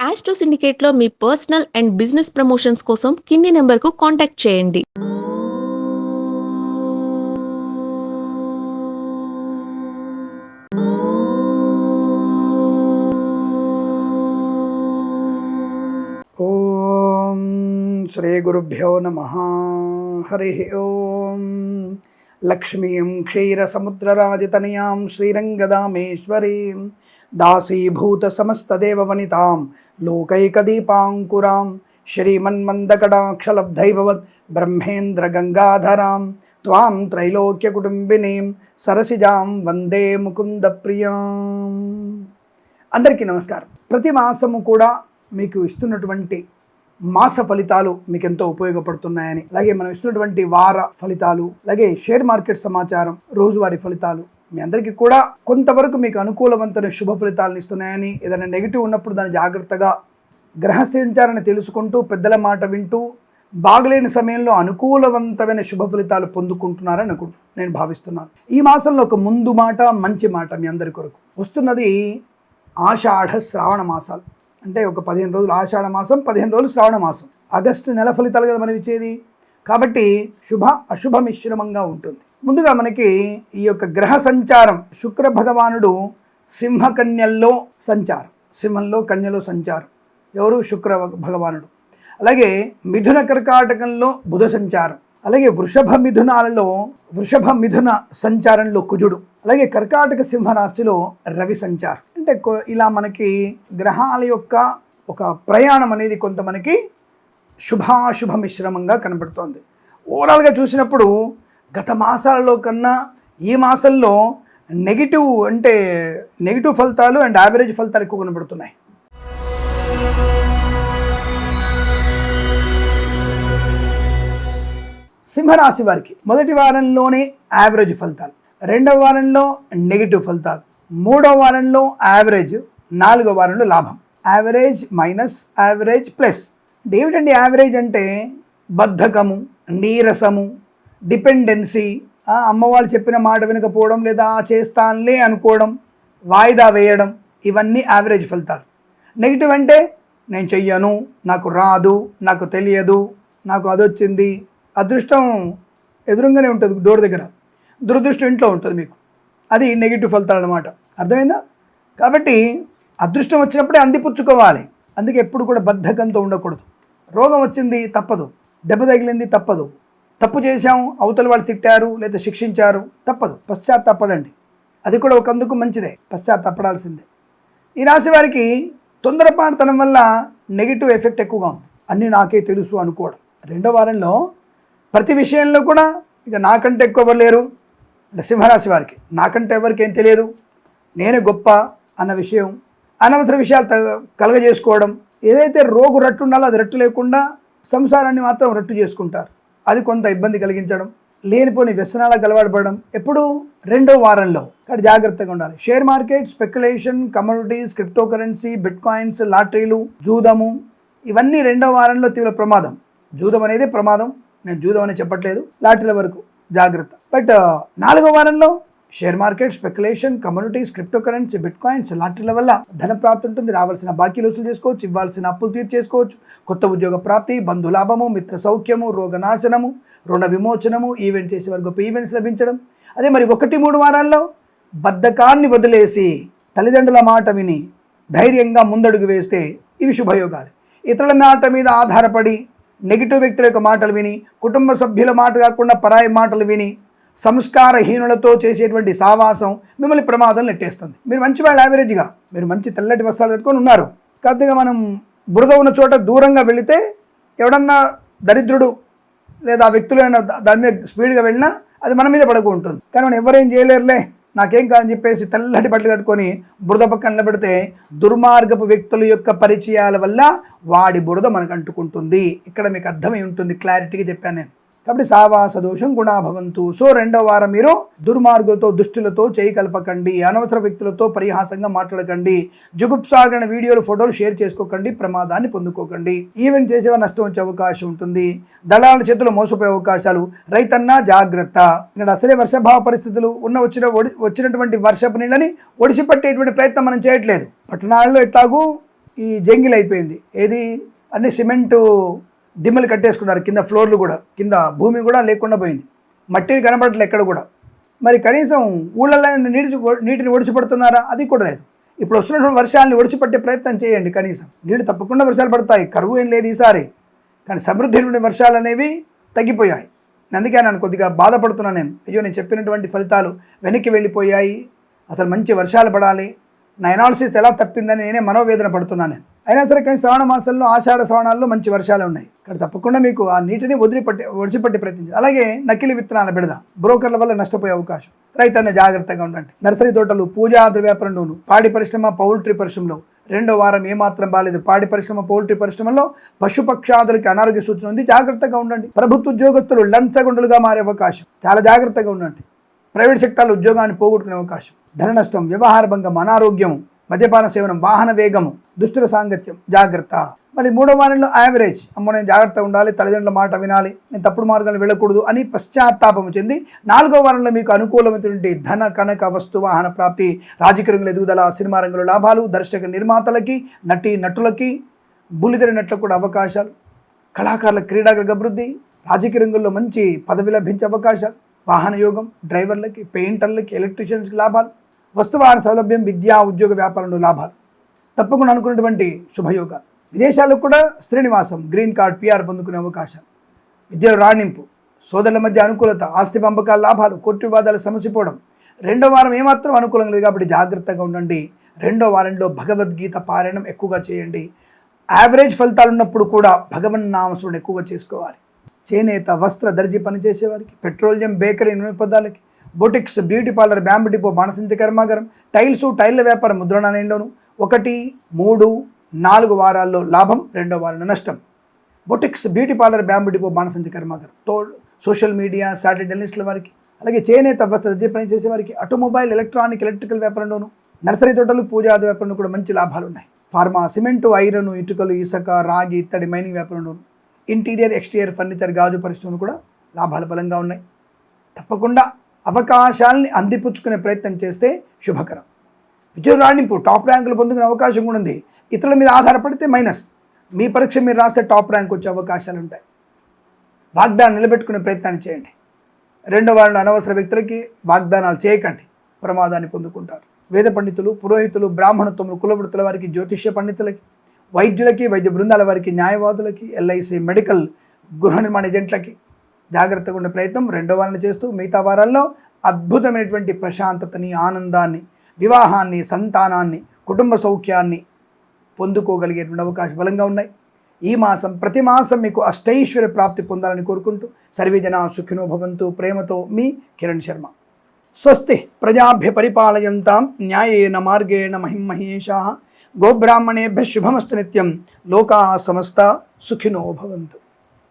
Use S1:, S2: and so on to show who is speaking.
S1: Astro సిండికేట్లో మీ personal and business promotions కోసం కింది నెంబర్కు కాంటాక్ట్ చేయండి.
S2: ఓం శ్రీ గురుభ్యో నమః. హరి ఓం. లక్ష్మీం క్షీరసముద్రరాజతనయాం శ్రీరంగదామేశ్వరీం దాసీభూత సమస్తదేవవనితాం లోకైకదీపాంకురాం శ్రీమన్మందకటాక్షలబ్ధైభవత్ బ్రహ్మేంద్ర గంగాధరాం త్వాం త్రైలోక్యకుటుంబినీం సరసిజాం వందే ముకుంద ప్రియాం. అందరికీ నమస్కారం. ప్రతి మాసము కూడా మీకు ఇస్తున్నటువంటి మాస ఫలితాలు మీకు ఎంతో ఉపయోగపడుతున్నాయని, అలాగే మనం ఇస్తున్నటువంటి వార ఫలితాలు, అలాగే షేర్ మార్కెట్ సమాచారం, రోజువారీ ఫలితాలు మీ అందరికీ కూడా కొంతవరకు మీకు అనుకూలవంతమైన శుభ ఫలితాలను ఇస్తున్నాయని, ఏదైనా నెగిటివ్ ఉన్నప్పుడు దాన్ని జాగ్రత్తగా గ్రహ సంచారాన్ని తెలుసుకుంటూ పెద్దల మాట వింటూ బాగలేని సమయంలో అనుకూలవంతమైన శుభ ఫలితాలు పొందుకుంటున్నారని నేను భావిస్తున్నాను. ఈ మాసంలో ఒక ముందు మాట, మంచి మాట మీ అందరి కొరకు వస్తున్నది. ఆషాఢ శ్రావణ మాసాలు అంటే ఒక 15 రోజులు ఆషాఢ మాసం, 15 రోజులు శ్రావణ మాసం. ఆగస్టు నెల ఫలితాలు కదా మనం ఇచ్చేది. కాబట్టి శుభ అశుభ మిశ్రమంగా ఉంటుంది. ముందుగా మనకి ఈ యొక్క గ్రహ సంచారం, శుక్ర భగవానుడు సింహకన్యల్లో సంచారం, సింహంలో కన్యలో సంచారం. ఎవరు? శుక్ర భగవానుడు. అలాగే మిథున కర్కాటకంలో బుధ సంచారం, అలాగే వృషభ మిథున సంచారంలో కుజుడు, అలాగే కర్కాటక సింహరాశిలో రవి సంచారం. అంటే ఇలా మనకి గ్రహాల యొక్క ఒక ప్రయాణం అనేది కొంత మనకి శుభాశుభ మిశ్రమంగా కనబడుతోంది. ఓవరాల్గా చూసినప్పుడు గత మాసాలలో కన్నా ఈ మాసంలో నెగిటివ్ ఫలితాలు అండ్ యావరేజ్ ఫలితాలు ఎక్కువ కనబడుతున్నాయి. సింహరాశి వారికి మొదటి వారంలోనే యావరేజ్ ఫలితాలు, రెండవ వారంలో నెగిటివ్ ఫలితాలు, మూడవ వారంలో యావరేజ్, నాలుగవ వారంలో లాభం. Average minus average plus. ఏమిటండి యావరేజ్ అంటే? బద్ధకము, నీరసము, డిపెండెన్సీ, అమ్మవాళ్ళు చెప్పిన మాట వినకపోవడం, లేదా చేస్తానులే అనుకోవడం, వాయిదా వేయడం, ఇవన్నీ యావరేజ్ ఫలితాలు. నెగిటివ్ అంటే నేను చెయ్యను, నాకు రాదు, నాకు తెలియదు, నాకు అదొచ్చింది. అదృష్టం ఎదురుగానే ఉంటుంది డోర్ దగ్గర, దురదృష్టం ఇంట్లో ఉంటుంది మీకు. అది నెగిటివ్ ఫలితాలు అన్నమాట. అర్థమైందా? కాబట్టి అదృష్టం వచ్చినప్పుడే అందిపుచ్చుకోవాలి. అందుకే ఎప్పుడు కూడా బద్ధకంతో ఉండకూడదు. రోగం వచ్చింది తప్పదు, దెబ్బ తగిలింది తప్పదు, తప్పు చేశాం అవతల వాళ్ళు తిట్టారు లేదా శిక్షించారు తప్పదు, పశ్చాత్తాపడండి. అది కూడా ఒకందుకు మంచిదే, పశ్చాత్తాపడాల్సిందే. ఈ రాశి వారికి తొందరపాటుతనం వల్ల నెగిటివ్ ఎఫెక్ట్ ఎక్కువగా ఉంది. అన్నీ నాకే తెలుసు అనుకోవడం. రెండో వారంలో ప్రతి విషయంలో కూడా ఇక నాకంటే ఎక్కువ ఎవరు లేరు అంటే సింహరాశి వారికి నాకంటే ఎవరికి ఏం తెలియదు, నేనే గొప్ప అన్న విషయం, అనవసర విషయాలు కలగజేసుకోవడం. ఏదైతే రోగు రట్టు ఉండాలో అది రట్టు లేకుండా సంసారాన్ని మాత్రం రట్టు చేసుకుంటారు. అది కొంత ఇబ్బంది కలిగించడం, లేనిపోని వ్యసనాలకు అలవాటుపడడం ఎప్పుడు రెండో వారంలో. కానీ జాగ్రత్తగా ఉండాలి. Share market, speculation, commodities, crypto currency, bitcoins, లాటరీలు, జూదము, ఇవన్నీ రెండో వారంలో తీవ్ర ప్రమాదం. జూదం అనేది ప్రమాదం, నేను జూదం అని చెప్పట్లేదు, లాటరీల వరకు జాగ్రత్త. బట్ నాలుగో వారంలో share market, speculation, commodities, crypto currency, bitcoins, లాటరీల వల్ల ధన ప్రాప్తి ఉంటుంది. రావాల్సిన బాకీలు వసూలు చేసుకోవచ్చు, ఇవ్వాల్సిన అప్పులు తీర్చేసుకోవచ్చు, కొత్త ఉద్యోగ ప్రాప్తి, బంధులాభము, మిత్ర సౌఖ్యము, రోగనాశనము, రుణ విమోచనము, ఈవెంట్ చేసే వారికి గొప్ప ఈవెంట్స్ లభించడం. అదే మరి 1-3 వారాల్లో బద్ధకాన్ని వదిలేసి తల్లిదండ్రుల మాట విని ధైర్యంగా ముందడుగు వేస్తే ఇవి శుభయోగాలు. ఇతరుల మాట మీద ఆధారపడి నెగిటివ్ వ్యక్తుల యొక్క మాటలు విని, కుటుంబ సభ్యుల మాట కాకుండా పరాయి మాటలు విని, సంస్కారహీనులతో చేసేటువంటి సావాసం మిమ్మల్ని ప్రమాదం నెట్టేస్తుంది. మీరు మంచి వాళ్ళు, యావరేజ్గా మీరు మంచి తెల్లటి వస్త్రాలు కట్టుకొని ఉన్నారు. కొద్దిగా మనం బురద ఉన్న చోట దూరంగా వెళితే ఎవడన్నా దరిద్రుడు లేదా వ్యక్తులైనా దాని మీద స్పీడ్గా వెళ్ళినా అది మన మీద పడుతూ ఉంటుంది. కానీ మనం ఎవరేం చేయలేరులే, నాకేం కాదని చెప్పేసి తెల్లటి బట్టలు కట్టుకొని బురద పక్కన నిలబెడితే దుర్మార్గపు వ్యక్తుల యొక్క పరిచయాల వల్ల వాడి బురద మనకు అంటుకుంటుంది. ఇక్కడ మీకు అర్థమై ఉంటుంది, క్లారిటీగా చెప్పాను నేను. కాబట్టి సావాస దోషం గుణాభవంతు. సో రెండో వారం మీరు దుర్మార్గులతో, దుష్టులతో చేయి కలపకండి, అనవసర వ్యక్తులతో పరిహాసంగా మాట్లాడకండి, జుగుప్సాగరణ వీడియోలు, ఫోటోలు షేర్ చేసుకోకండి, ప్రమాదాన్ని పొందుకోకండి. ఈవెంట్ చేసేవారు నష్టం వచ్చే అవకాశం ఉంటుంది, దళాల చేతులు మోసపోయే అవకాశాలు. రైతన్నా జాగ్రత్త. ఇక్కడ అసలే వర్షాభావ పరిస్థితులు వచ్చినటువంటి వర్షపు నీళ్ళని ఒడిసిపట్టేటువంటి ప్రయత్నం మనం చేయట్లేదు. పట్టణాల్లో ఎట్లాగూ ఈ జంగిల్ అయిపోయింది. ఏది అన్ని సిమెంటు దిమ్మలు కట్టేసుకున్నారు, కింద ఫ్లోర్లు కూడా, కింద భూమి కూడా లేకుండా పోయింది, మట్టిని కనబడట్లేదు ఎక్కడ కూడా. మరి కనీసం ఊళ్ళల్లో నీటిని ఒడిచిపడుతున్నారా? అది కూడా లేదు. ఇప్పుడు వస్తున్నటువంటి వర్షాలని ఒడిచిపట్టే ప్రయత్నం చేయండి. కనీసం నీళ్ళు తప్పకుండా వర్షాలు పడతాయి, కరువు ఏం లేదు ఈసారి. కానీ సమృద్ధి వర్షాలు అనేవి తగ్గిపోయాయి. అందుకే నన్ను కొద్దిగా బాధపడుతున్నాను నేను. అయ్యో, నేను చెప్పినటువంటి ఫలితాలు వెనక్కి వెళ్ళిపోయాయి, అసలు మంచి వర్షాలు పడాలి, నా ఎనాలిసిస్ ఎలా తప్పిందని నేనే మనోవేదన పడుతున్నాను నేను. అయినా సరే కానీ శ్రావణ మాసంలో ఆషాఢ శ్రవణాల్లో మంచి వర్షాలు ఉన్నాయి. ఇక్కడ తప్పకుండా మీకు ఆ నీటిని ఒడిచిపట్టి ప్రయత్నించాలి. అలాగే నకిలీ విత్తనాల బెడద, బ్రోకర్ల వల్ల నష్టపోయే అవకాశం. రైతన్న జాగ్రత్తగా ఉండండి. నర్సరీ తోటలు, పూజా ద్రవ్యాపారంలోను, పాడి పరిశ్రమ, పౌల్ట్రీ పరిశ్రమలో రెండో వారం ఏమాత్రం బాలేదు. పాడి పరిశ్రమ, పౌల్ట్రీ పరిశ్రమలో పశుపక్షాదులకి అనారోగ్య సూచన ఉంది, జాగ్రత్తగా ఉండండి. ప్రభుత్వ ఉద్యోగస్తులు లంచగొండలుగా మారే అవకాశం, చాలా జాగ్రత్తగా ఉండండి. ప్రైవేట్ సెక్టార్లో ఉద్యోగాన్ని పోగొట్టుకునే అవకాశం, ధన నష్టం, వ్యవహార భంగం, అనారోగ్యం, మద్యపాన సేవనం, వాహన వేగము, దుష్టుల సాంగత్యం, జాగ్రత్త. మరి మూడో వారంలో యావరేజ్, అమ్మో నేను జాగ్రత్తగా ఉండాలి, తల్లిదండ్రుల మాట వినాలి, నేను తప్పుడు మార్గాలు వెళ్ళకూడదు అని పశ్చాత్తాపం చెంది నాలుగో వారంలో మీకు అనుకూలమైనటువంటి ధన, కనక, వస్తు, వాహన ప్రాప్తి, రాజకీయ రంగంలో ఎదుగుదల, సినిమా రంగంలో లాభాలు, దర్శక నిర్మాతలకి, నటులకి, బుల్లితెర నటులకు కూడా అవకాశాలు, కళాకారుల, క్రీడాకులకు అభివృద్ధి, రాజకీయ రంగంలో మంచి పదవి లభించే అవకాశాలు, వాహన యోగం, డ్రైవర్లకి, పెయింటర్లకి, ఎలక్ట్రీషియన్స్కి లాభాలు, వస్తువాహన సౌలభ్యం, విద్యా, ఉద్యోగ, వ్యాపారంలో లాభాలు, తప్పకుండా అనుకున్నటువంటి శుభయోగాలు. విదేశాలకు కూడా శ్రీనివాసం, గ్రీన్ కార్డ్, పిఆర్ పొందుకునే అవకాశం, విద్యలో రాణింపు, సోదరుల మధ్య అనుకూలత, ఆస్తి పంపకాల లాభాలు, కోర్టు వివాదాలు సమసిపోవడం. రెండో వారం ఏమాత్రం అనుకూలంగా లేదు కాబట్టి జాగ్రత్తగా ఉండండి. రెండో వారంలో భగవద్గీత పారాయణం ఎక్కువగా చేయండి. యావరేజ్ ఫలితాలు ఉన్నప్పుడు కూడా భగవన్ నామస్మరణ ఎక్కువగా చేసుకోవాలి. చేనేత, వస్త్ర, దర్జీ పనిచేసేవారికి, పెట్రోలియం, బేకరీ, నూనె పదార్థాలకి, boutiques, beauty parlour, bamboo depot, బాణసంచ కర్మాగారం, టైల్ల వ్యాపారం, ముద్రణాలయంలోను 1, 3, 4 వారాల్లో లాభం, రెండో వారంలో నష్టం. Boutiques, beauty parlour, bamboo depot, బాణసంచ కర్మాగారం, సోషల్ మీడియా, సాటిలైట్ జర్నలిస్టుల వారికి, అలాగే చేనేత, వస్త్ర, దర్జీ పనిచేసే వారికి, ఆటోమొబైల్, ఎలక్ట్రికల్ వ్యాపారంలోను, నర్సరీ తోటలు, పూజా వ్యాపారంలో కూడా మంచి లాభాలు ఉన్నాయి. ఫార్మా, సిమెంటు, ఐరన్, ఇటుకలు, ఇసుక, రాగి, ఇత్తడి, మైనింగ్ వ్యాపారంలోను, ఇంటీరియర్, ఎక్స్టీరియర్, ఫర్నిచర్, గాజు పరిశ్రమలు కూడా లాభాలు బలంగా ఉన్నాయి. తప్పకుండా అవకాశాలని అందిపుచ్చుకునే ప్రయత్నం చేస్తే శుభకరం. విద్య రాణింపు, టాప్ ర్యాంకులు పొందుకునే అవకాశం కూడా ఉంది. ఇతరుల మీద ఆధారపడితే మైనస్. మీ పరీక్ష మీరు రాస్తే టాప్ ర్యాంక్ వచ్చే అవకాశాలు ఉంటాయి. వాగ్దానం నిలబెట్టుకునే ప్రయత్నాన్ని చేయండి. రెండో వారంలో అనవసర వ్యక్తులకి వాగ్దానాలు చేయకండి, ప్రమాదాన్ని పొందుకుంటారు. వేద పండితులు, పురోహితులు, బ్రాహ్మణత్వములు, కులవృత్తుల వారికి, జ్యోతిష్య పండితులకి, వైద్యులకి, వైద్య బృందాల వారికి, న్యాయవాదులకి, ఎల్ఐసి, మెడికల్, గృహ నిర్మాణ ఏజెంట్లకి జాగ్రత్తగా ఉండే ప్రయత్నం రెండో వారాన్ని చేస్తూ మిగతా వారాల్లో అద్భుతమైనటువంటి ప్రశాంతతని, ఆనందాన్ని, వివాహాన్ని, సంతానాన్ని, కుటుంబ సౌఖ్యాన్ని పొందుకోగలిగేటువంటి అవకాశం బలంగా ఉన్నాయి. ఈ మాసం, ప్రతి మాసం మీకు అష్టైశ్వర్య ప్రాప్తి పొందాలని కోరుకుంటూ సర్వే జనా సుఖినో భవంతు. ప్రేమతో మీ కిరణ్ శర్మ. స్వస్తి ప్రజాభ్య పరిపాలయంతాం న్యాయేన మార్గేణ మహిమహేషాః. గోబ్రాహ్మణేభ్యः శుభమస్తు నిత్యం. లోకాः సమస్తా సుఖినో భవంతు.